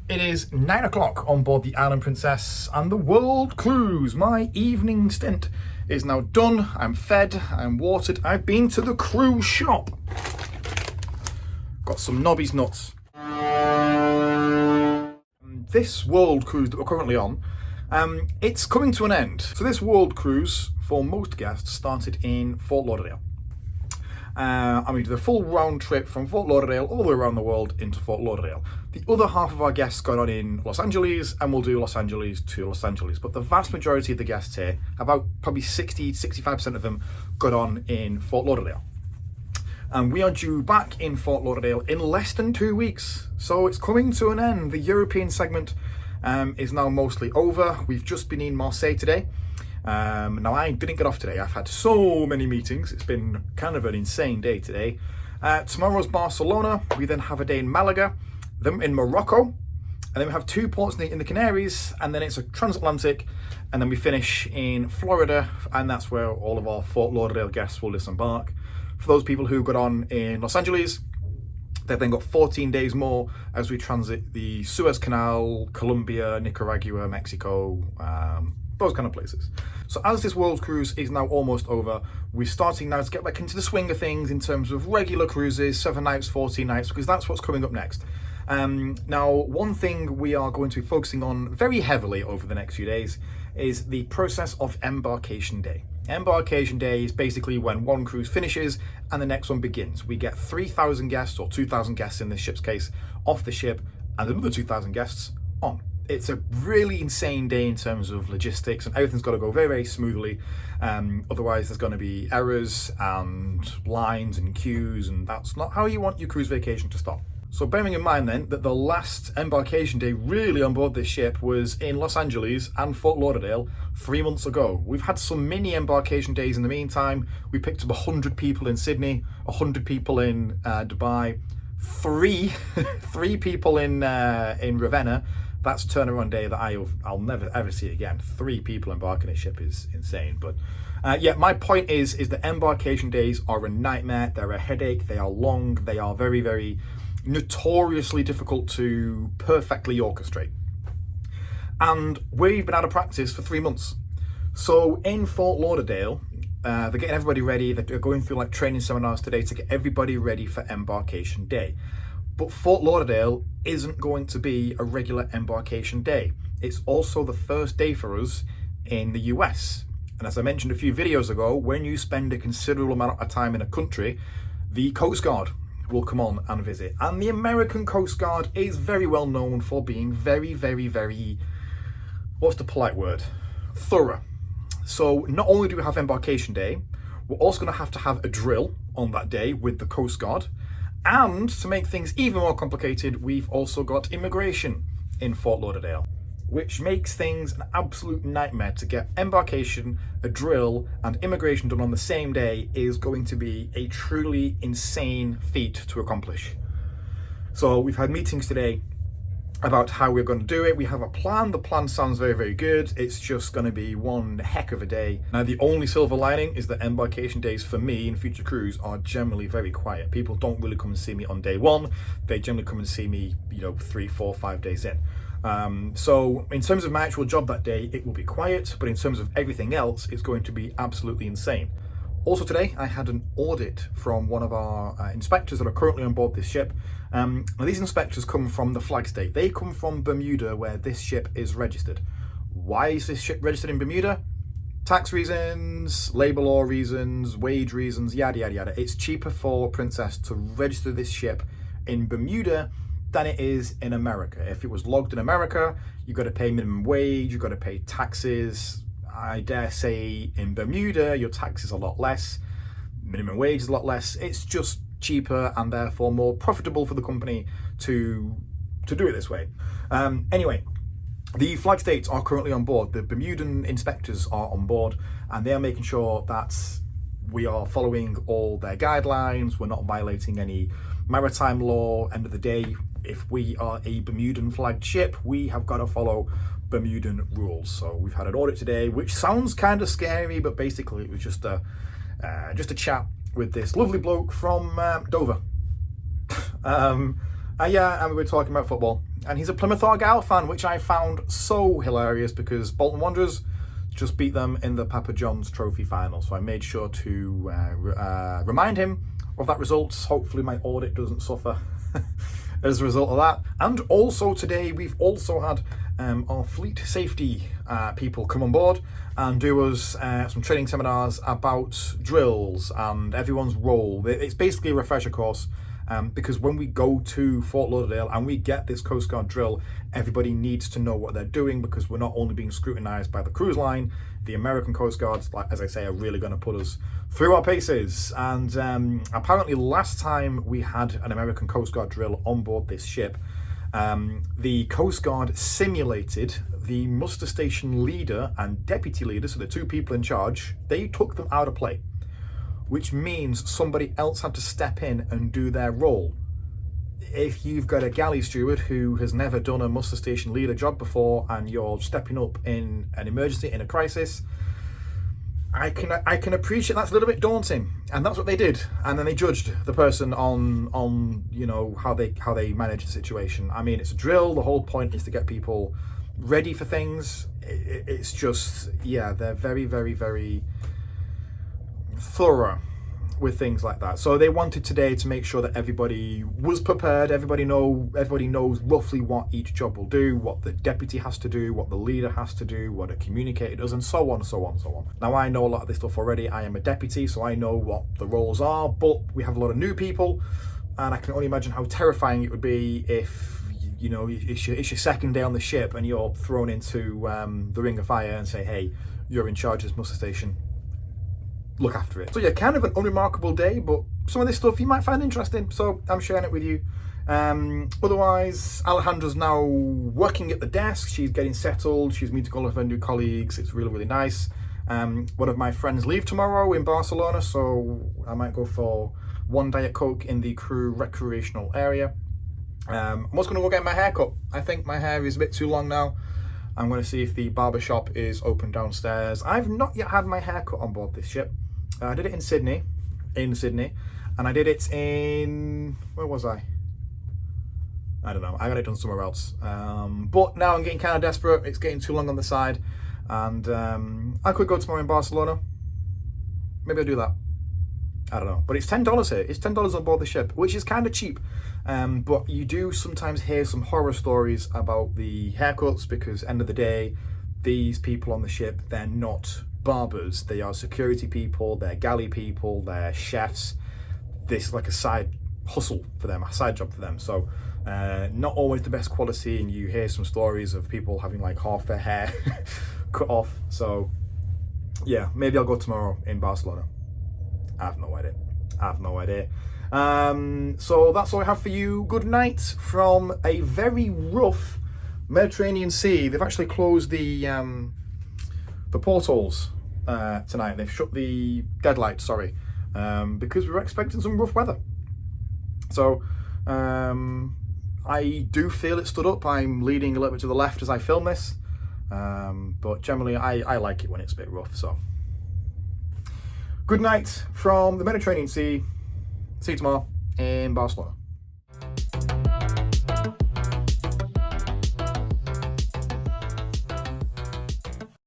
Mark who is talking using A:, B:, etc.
A: It is 9 o'clock on board the Island Princess and the World Cruise. My evening stint is now done. I'm fed, I'm watered, I've been to the cruise shop. Got some Nobby's nuts. This World Cruise that we're currently on, it's coming to an end. So this World Cruise, for most guests, started in Fort Lauderdale. And we did a full round trip from Fort Lauderdale all the way around the world into Fort Lauderdale. The other half of our guests got on in Los Angeles, and we'll do Los Angeles to Los Angeles. But the vast majority of the guests here, about probably 65% of them, got on in Fort Lauderdale. And we are due back in Fort Lauderdale in less than 2 weeks. So it's coming to an end. The European segment is now mostly over. We've just been in Marseille today. Now I didn't get off today. I've had so many meetings. It's been kind of an insane day today. Tomorrow's Barcelona. We then have a day in Malaga, then in Morocco, and then we have 2 ports in the Canaries, and then it's a transatlantic, and then we finish in Florida, and that's where all of our Fort Lauderdale guests will disembark. For those people who got on in Los Angeles, they've then got 14 days more as we transit the Suez Canal, Colombia, Nicaragua, Mexico, those kind of places. So as this world cruise is now almost over, we're starting now to get back into the swing of things in terms of regular cruises, 7 nights, 14 nights, because that's what's coming up next. Now, one thing we are going to be focusing on very heavily over the next few days is the process of embarkation day. Embarkation day is basically when one cruise finishes and the next one begins. We get 3,000 guests, or 2,000 guests in this ship's case, off the ship, and another 2,000 guests on. It's a really insane day in terms of logistics, and everything's got to go very, very smoothly. Otherwise, there's going to be errors and lines and queues, and that's not how you want your cruise vacation to start. So bearing in mind then that the last embarkation day really on board this ship was in Los Angeles and Fort Lauderdale 3 months ago. We've had some mini embarkation days in the meantime. We picked up 100 people in Sydney, 100 people in Dubai, three people in Ravenna. That's a turnaround day that I'll never ever see again. 3 people embarking a ship is insane. But yeah, my point is that embarkation days are a nightmare. They're a headache. They are long. They are very, very notoriously difficult to perfectly orchestrate. And we've been out of practice for 3 months. So in Fort Lauderdale, they're getting everybody ready. They're going through like training seminars today to get everybody ready for embarkation day. But Fort Lauderdale isn't going to be a regular embarkation day. It's also the first day for us in the US. And as I mentioned a few videos ago, when you spend a considerable amount of time in a country, the Coast Guard will come on and visit. And the American Coast Guard is very well known for being very, very, very, what's the polite word? Thorough. So not only do we have embarkation day, we're also going to have a drill on that day with the Coast Guard. And to make things even more complicated, we've also got immigration in Fort Lauderdale, which makes things an absolute nightmare. To get embarkation, a drill, and immigration done on the same day is going to be a truly insane feat to accomplish. So we've had meetings today about how we're going to do it. We have a plan. The plan sounds very, very good. It's just going to be one heck of a day. Now, the only silver lining is that embarkation days for me in future cruise are generally very quiet. People don't really come and see me on day one. They generally come and see me, 3, 4, 5 days in. So in terms of my actual job that day, it will be quiet, but in terms of everything else, it's going to be absolutely insane. Also today, I had an audit from one of our inspectors that are currently on board this ship. Now these inspectors come from the flag state. They come from Bermuda, where this ship is registered. Why is this ship registered in Bermuda? Tax reasons, labor law reasons, wage reasons, yada, yada, yada. It's cheaper for Princess to register this ship in Bermuda than it is in America. If it was logged in America, you've got to pay minimum wage, you've got to pay taxes. I dare say in Bermuda, your tax is a lot less, minimum wage is a lot less. It's just cheaper and therefore more profitable for the company to do it this way. Anyway, the flag states are currently on board. The Bermudan inspectors are on board, and they are making sure that we are following all their guidelines. We're not violating any maritime law. End of the day, if we are a Bermudan flagged ship, we have got to follow Bermudan rules. So we've had an audit today, which sounds kind of scary, but basically it was just a chat with this lovely bloke from Dover. Yeah, and we were talking about football. And he's a Plymouth Argyle fan, which I found so hilarious because Bolton Wanderers just beat them in the Papa John's Trophy final. So I made sure to remind him of that result. Hopefully my audit doesn't suffer as a result of that. And also today we've also had our fleet safety people come on board and do us some training seminars about drills and everyone's role. It's basically a refresher course. Because when we go to Fort Lauderdale and we get this Coast Guard drill, everybody needs to know what they're doing because we're not only being scrutinised by the cruise line, the American Coast Guards, like, as I say, are really going to put us through our paces. And apparently last time we had an American Coast Guard drill on board this ship, the Coast Guard simulated the muster station leader and deputy leader, so the two people in charge, they took them out of play, which means somebody else had to step in and do their role. If you've got a galley steward who has never done a muster station leader job before and you're stepping up in an emergency, in a crisis, I can appreciate that's a little bit daunting. And that's what they did. And then they judged the person on you know, how they managed the situation. I mean, it's a drill. The whole point is to get people ready for things. It's just, yeah, they're very, very, very thorough with things like that. So they wanted today to make sure that everybody was prepared, everybody knows roughly what each job will do, what the deputy has to do, what the leader has to do, what a communicator does, and so on, so on, so on. Now I know a lot of this stuff already. I am a deputy, so I know what the roles are, but we have a lot of new people, and I can only imagine how terrifying it would be if, you know, it's your second day on the ship and you're thrown into the ring of fire and say, hey, you're in charge of this muster station, look after it. So yeah, kind of an unremarkable day, but some of this stuff you might find interesting, so I'm sharing it with you. Otherwise, Alejandra's now working at the desk. She's getting settled. She's meeting all of her new colleagues. It's really, really nice. One of my friends leave tomorrow in Barcelona, so I might go for one Diet Coke in the crew recreational area. I'm also going to go get my hair cut. I think my hair is a bit too long now. I'm going to see if the barber shop is open downstairs. I've not yet had my hair cut on board this ship. I did it in Sydney, and I did it in, where was I don't know, I got it done somewhere else. But now I'm getting kind of desperate. It's getting too long on the side, and I could go tomorrow in Barcelona. Maybe I'll do that. I don't know, but it's $10 here. It's $10 on board the ship, which is kind of cheap. But you do sometimes hear some horror stories about the haircuts because, end of the day, these people on the ship, they're not barbers. They are security people, they're galley people, they're chefs. This is like a side hustle for them, a side job for them. So not always the best quality, and you hear some stories of people having like half their hair cut off. So yeah, maybe I'll go tomorrow in Barcelona. I have no idea. So that's all I have for you. Good night from a very rough Mediterranean Sea. They've actually closed the portholes tonight. They've shut the deadlights, sorry, because we were expecting some rough weather. So I do feel it stood up. I'm leaning a little bit to the left as I film this, but generally I like it when it's a bit rough. So good night from the Mediterranean Sea. See you tomorrow in Barcelona.